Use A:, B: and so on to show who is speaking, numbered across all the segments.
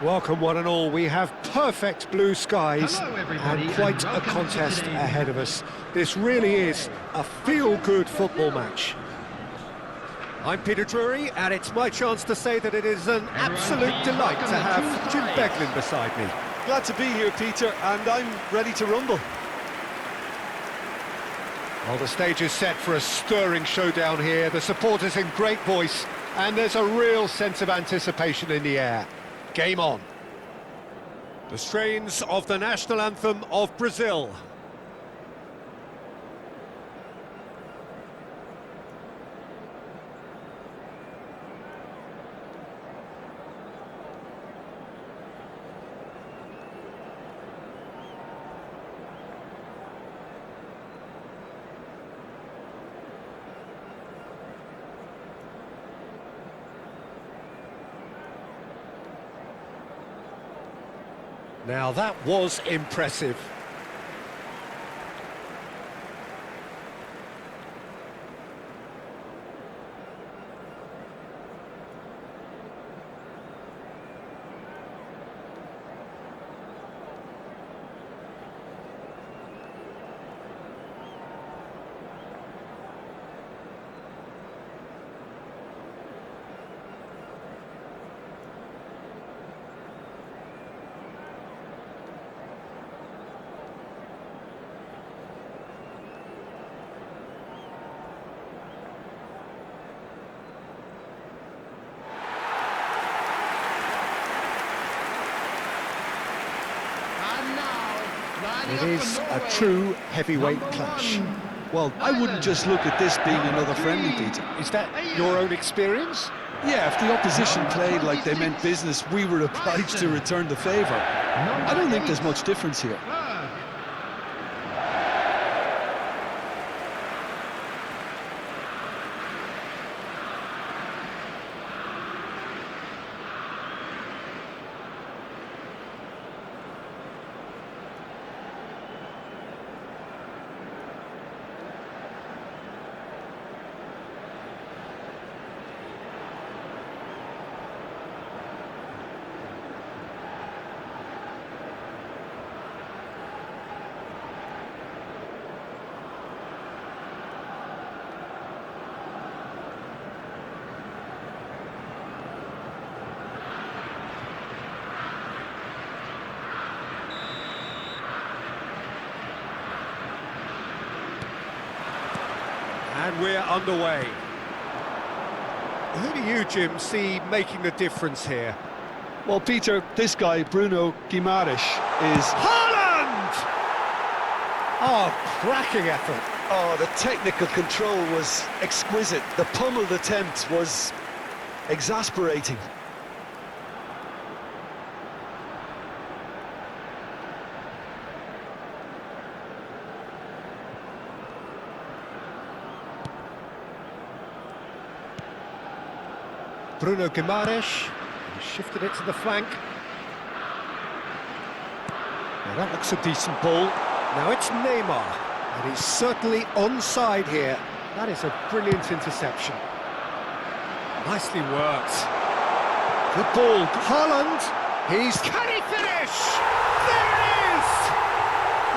A: Welcome one and all. We have perfect blue skies and quite a contest ahead of us. This really is a feel-good football match. I'm Peter Drury, and it's my chance to say that it is an absolute delight to have Jim Beglin beside me.
B: Glad to be here, Peter, and I'm ready to rumble.
A: Well, the stage is set for a stirring showdown here. The supporters in great voice, and there's a real sense of anticipation in the air. Game on. The strains of the national anthem of Brazil. Now that was impressive. It is a true heavyweight clash.
B: Well, I wouldn't just look at this being another friendly, Peter.
A: Is that your own experience?
B: Yeah, if the opposition played like they meant business, we were obliged to return the favour. I don't think there's much difference here.
A: And we're underway. Who do you, Jim, see making the difference here?
B: Well, Peter, this guy, Bruno Guimaraes, is...
A: Haaland! Oh, cracking effort.
B: Oh, the technical control was exquisite. The pummeled attempt was exasperating.
A: Bruno Guimaraes, he shifted it to the flank. Now that looks a decent ball. Now it's Neymar, and he's certainly onside here. That is a brilliant interception. Nicely worked. Good ball, Haaland. Can he finish? There it is!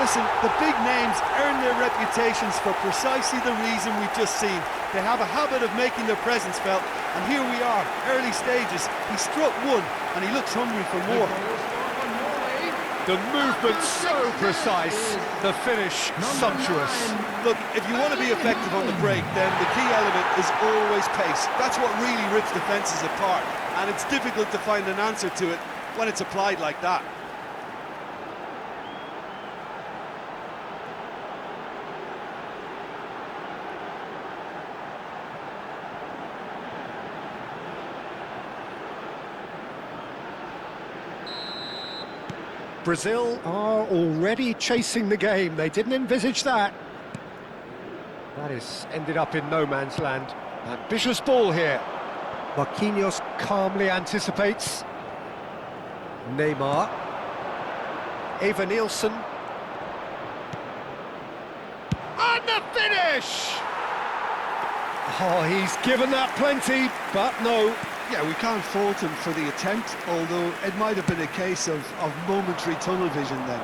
B: Listen, the big names earn their reputations for precisely the reason we've just seen. They have a habit of making their presence felt, and here we are, early stages. He struck one, and he looks hungry for more.
A: The movement so precise, the finish sumptuous.
B: Look, if you want to be effective on the break, then the key element is always pace. That's what really rips defences apart, and it's difficult to find an answer to it when it's applied like that.
A: Brazil are already chasing the game. They didn't envisage that. That is ended up in no man's land. Ambitious ball here. Marquinhos calmly anticipates. Neymar. Eva Nielsen. And the finish! Oh, he's given that plenty, but no,
B: Yeah, we can't fault him for the attempt, although it might have been a case of momentary tunnel vision then.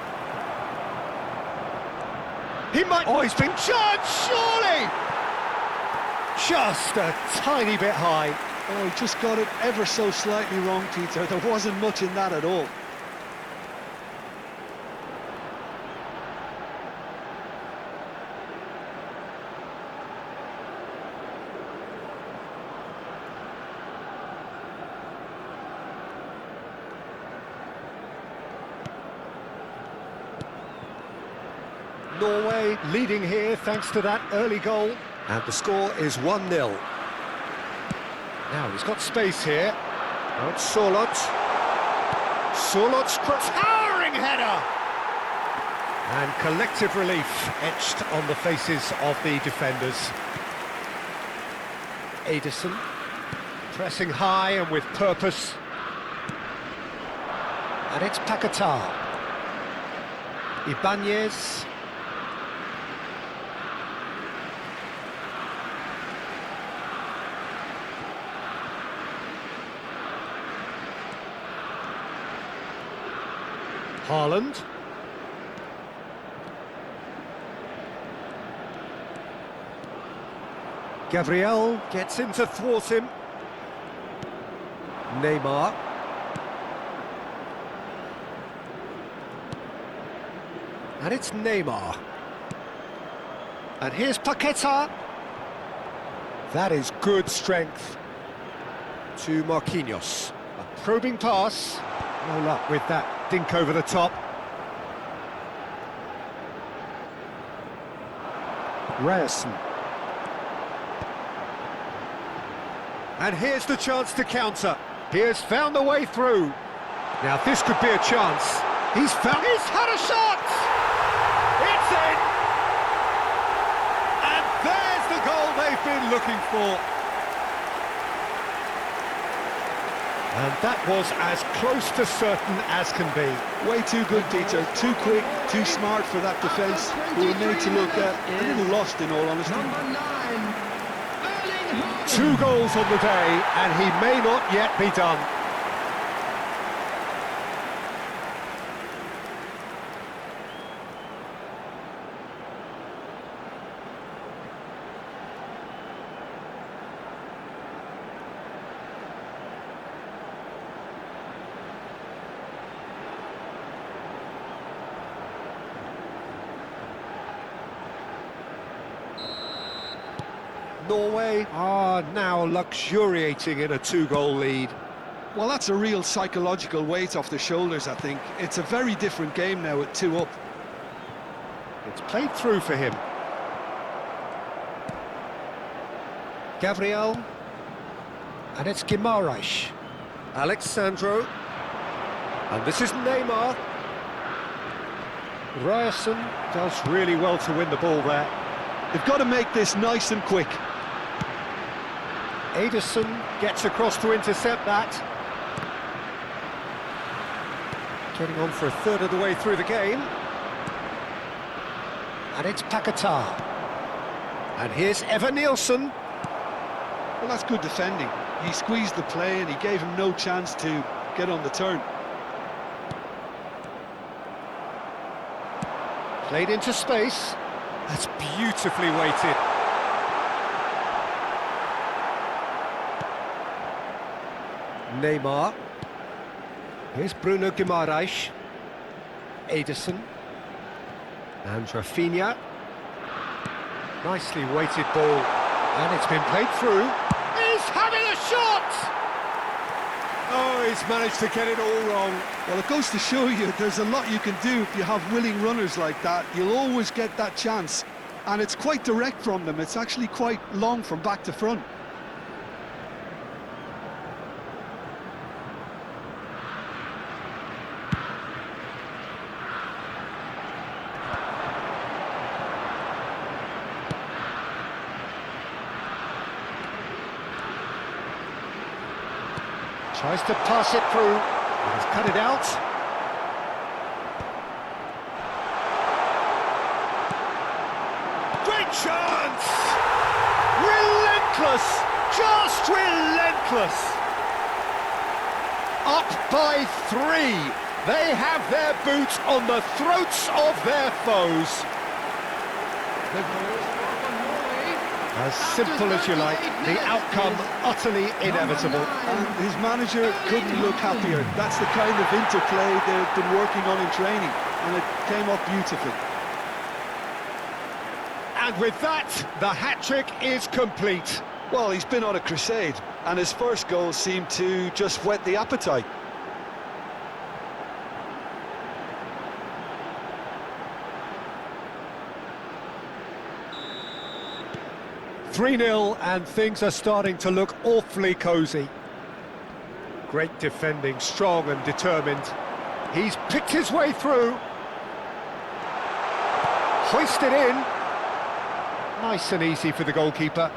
A: He might... Oh, he's been charged, surely! Just a tiny bit high.
B: Oh, he just got it ever so slightly wrong, Peter. There wasn't much in that at all.
A: Norway leading here thanks to that early goal. And the score is 1-0. Now he's got space here. Now it's Solot. Solot's towering header! And collective relief etched on the faces of the defenders. Ederson pressing high and with purpose. And it's Paquetá. Ibanez. Haaland. Gabriel gets in to thwart him. Neymar. And it's Neymar. And here's Paquetá. That is good strength to Marquinhos. A probing pass. No luck with that dink over the top. Ryerson. And here's the chance to counter. He has found a way through. Now this could be a chance. He's had a shot! It's in! And there's the goal they've been looking for. And that was as close to certain as can be.
B: Way too good, Peter. Too quick, too smart for that defence. We were made to look a little lost, in all honesty.
A: 2 goals on the day, and he may not yet be done. Norway are now luxuriating in a 2-goal lead.
B: Well, that's a real psychological weight off the shoulders, I think. It's a very different game now at 2 up.
A: It's played through for him. Gabriel. And it's Guimaraes. Alexandro. And this is Neymar. Ryerson does really well to win the ball there.
B: They've got to make this nice and quick.
A: Ederson gets across to intercept that. Getting on for a third of the way through the game. And it's Paquetá. And here's Evan Nielsen.
B: Well, that's good defending. He squeezed the play and he gave him no chance to get on the turn.
A: Played into space. That's beautifully weighted. Neymar. Here's Bruno Guimaraes. Ederson. And Rafinha. Nicely weighted ball. And it's been played through. He's having a shot! Oh, he's managed to get it all wrong.
B: Well, it goes to show you there's a lot you can do if you have willing runners like that. You'll always get that chance. And it's quite direct from them. It's actually quite long from back to front.
A: Tries to pass it through. He's cut it out. Great chance! Relentless! Just relentless! Up by 3. They have their boots on the throats of their foes. As simple as you like, the outcome utterly inevitable.
B: And his manager couldn't look happier. That's the kind of interplay they've been working on in training, and it came off beautifully.
A: And with that, the hat-trick is complete.
B: Well, he's been on a crusade, and his first goal seemed to just whet the appetite.
A: (3-0) and things are starting to look awfully cosy. Great defending, strong and determined. He's picked his way through. Hoisted in. Nice and easy for the goalkeeper.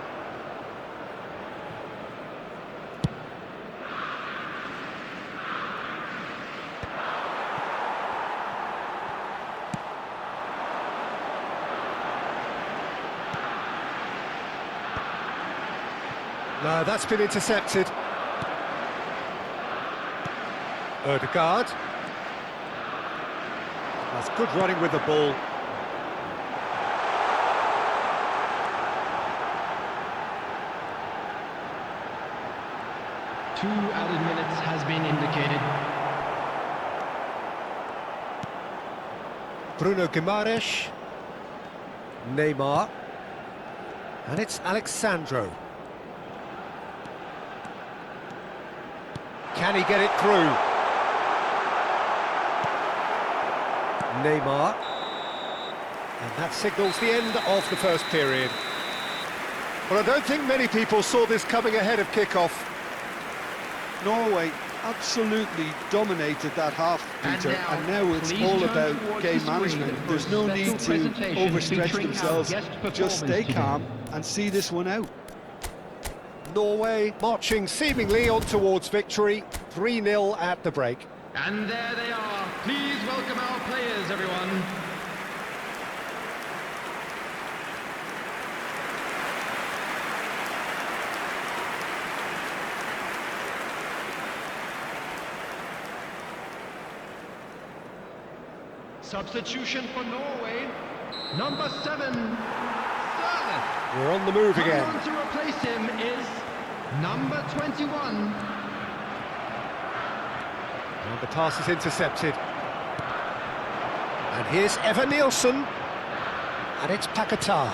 A: No, that's been intercepted. Ødegaard. That's good running with the ball.
C: Two added minutes has been indicated.
A: Bruno Guimaraes. Neymar. And it's Alexandro. Can he get it through? Neymar. And that signals the end of the first period. Well, I don't think many people saw this coming ahead of kickoff.
B: Norway absolutely dominated that half, Peter, and now it's all about game management. There's no need to overstretch themselves. Just stay calm and see this one out.
A: Norway marching seemingly on towards victory, 3-0 at the break.
C: And there they are. Please welcome our players, everyone. Substitution for Norway, number 7, Sterling.
A: We're on the move again.
C: Coming on to replace him is number 21.
A: And the pass is intercepted. And here's Evan Nielsen. And it's Paquetá.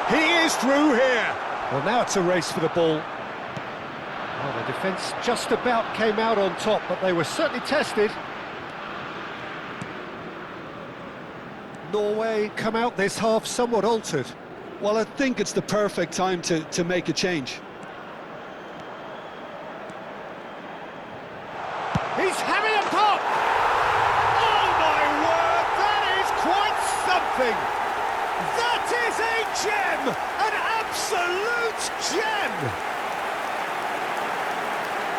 A: He is through here. Well, now it's a race for the ball. Well, the defence just about came out on top, but they were certainly tested. Norway come out this half somewhat altered.
B: Well, I think it's the perfect time to make a change.
A: He's having a pop! Oh my word, that is quite something! That is a gem! An absolute gem!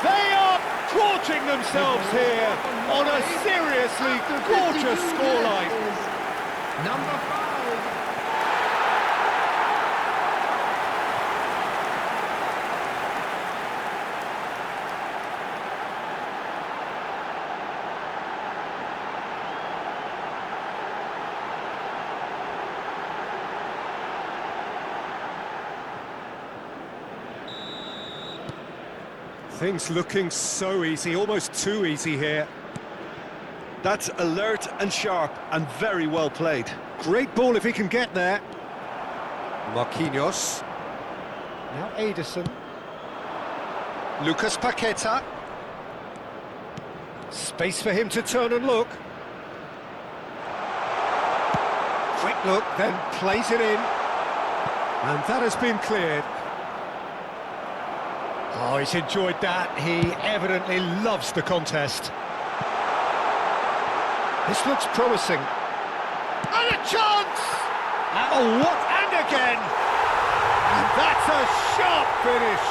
A: They are gorging themselves here on a seriously gorgeous scoreline.
C: Number 5.
A: Things looking so easy, almost too easy here.
B: That's alert and sharp and very well played.
A: Great ball if he can get there. Marquinhos. Now Ederson. Lucas Paquetá. Space for him to turn and look. Quick look, then plays it in. And that has been cleared. Oh, he's enjoyed that. He evidently loves the contest. This looks promising. And a chance! Oh, what? And again! And that's a sharp finish.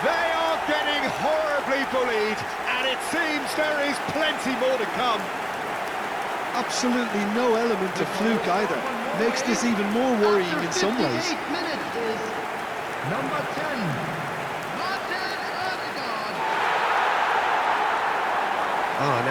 A: They are getting horribly bullied, and it seems there is plenty more to come.
B: Absolutely no element of fluke either. Makes this even more worrying in some ways.
C: Minutes is number 10.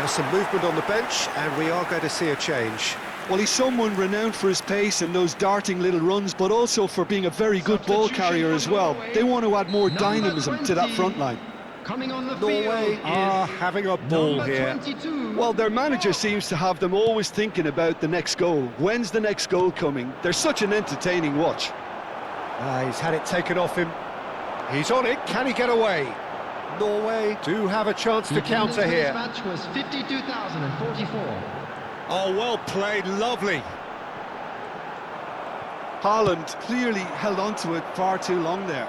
A: There's some movement on the bench, and we are going to see a change.
B: Well, he's someone renowned for his pace and those darting little runs, but also for being a very good ball carrier as well. They want to add more dynamism to that front line.
C: Coming on the
A: Norway
C: field
A: are
C: is
A: having a ball here.
C: 22.
B: Well, their manager seems to have them always thinking about the next goal. When's the next goal coming? They're such an entertaining watch.
A: He's had it taken off him. He's on it. Can he get away? Norway do have a chance to counter here.
C: This match was 52,044.
A: Oh, well played. Lovely.
B: Haaland clearly held on to it far too long there.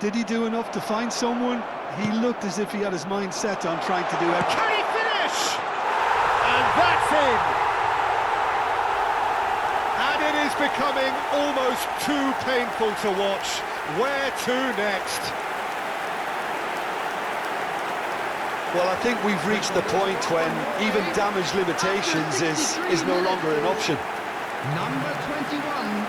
B: Did he do enough to find someone? He looked as if he had his mind set on trying to do everything.
A: Can he finish? And that's in. And it is becoming almost too painful to watch. Where to next?
B: Well, I think we've reached the point when even damage limitations is no longer an option.
C: Number 21.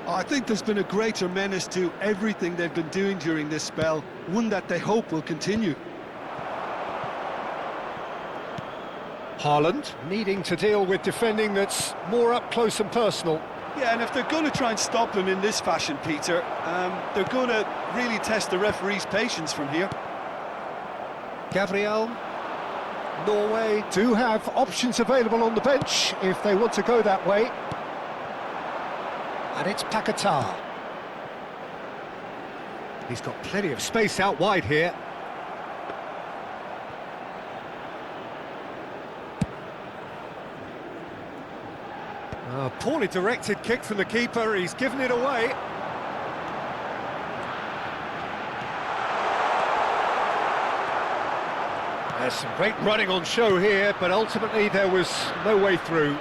B: I think there's been a greater menace to everything they've been doing during this spell, one that they hope will continue.
A: Haaland needing to deal with defending that's more up close and personal.
B: Yeah, and if they're going to try and stop him in this fashion, Peter, they're going to really test the referee's patience from here.
A: Gabriel. Norway do have options available on the bench if they want to go that way. And it's Paquetá. He's got plenty of space out wide here. Poorly directed kick from the keeper. He's given it away. There's some great running on show here, but ultimately there was no way through.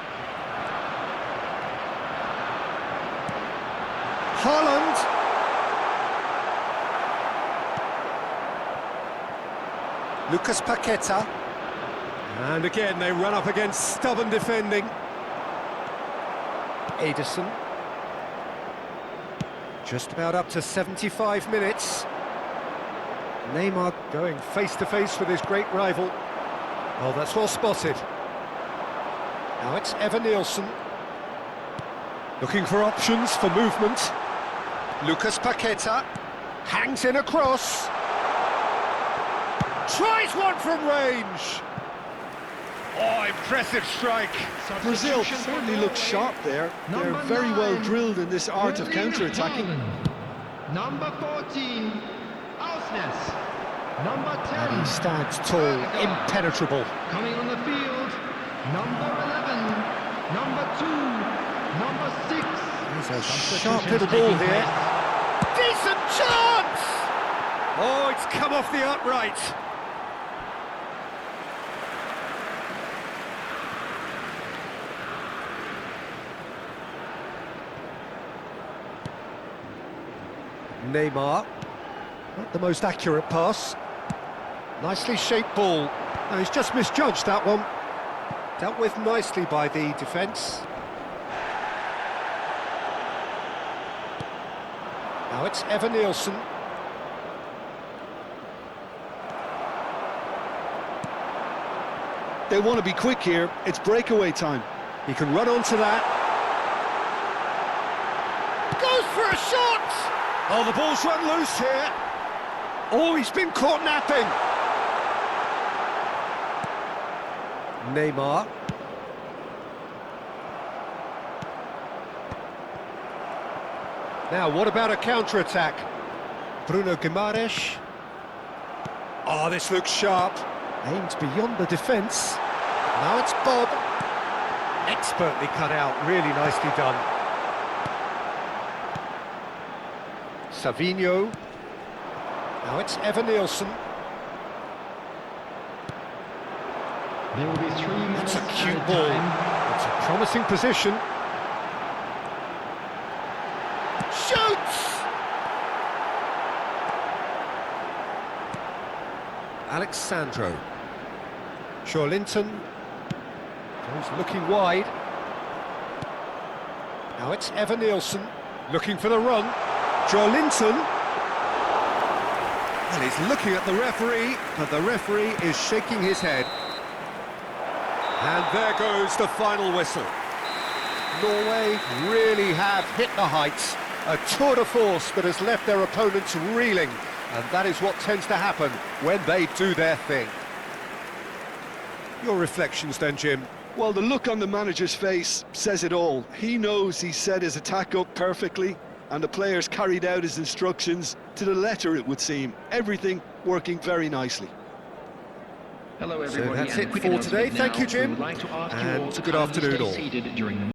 A: Haaland. Lucas Paquetá. And again, they run up against stubborn defending. Ederson. Just about up to 75 minutes. Neymar going face-to-face with his great rival. Oh, that's well spotted. Now it's Evan Nielsen. Looking for options for movement. Lucas Paquetá hangs in a cross. Tries one from range. Oh, impressive strike.
B: Brazil certainly looks sharp there. They're very well drilled in this art of counter-attacking.
C: Number 14, Ausnes. Number 10.
A: And he stands tall, impenetrable.
C: Coming on the field, number 11, number 2, number 6.
A: There's a sharp little ball here. Decent chance! Oh, it's come off the upright. Neymar, not the most accurate pass. Nicely shaped ball. No, he's just misjudged that one. Dealt with nicely by the defence. Now it's Evan Nielsen.
B: They want to be quick here. It's breakaway time.
A: He can run onto that. Goes for a shot! Oh, the ball's run loose here. Oh, he's been caught napping. Neymar. Now, what about a counter-attack? Bruno Guimaraes. Oh, this looks sharp. Aimed beyond the defence. Now it's Bob. Expertly cut out, really nicely done. Savinho. Now it's Evan Nielsen.
C: There will be 3 minutes.
A: It's a cute ball. It's a promising position. Alexandro. Linton goes looking wide. Now it's Evan Nielsen looking for the run. Linton. And he's looking at the referee, but the referee is shaking his head. And there goes the final whistle. Norway really have hit the heights. A tour de force that has left their opponents reeling. And that is what tends to happen when they do their thing. Your reflections then, Jim?
B: Well, the look on the manager's face says it all. He knows he set his attack up perfectly, and the players carried out his instructions to the letter, it would seem. Everything working very nicely.
C: Hello
A: So
C: everybody.
A: that's it for today. Thank you, Jim. And good afternoon all.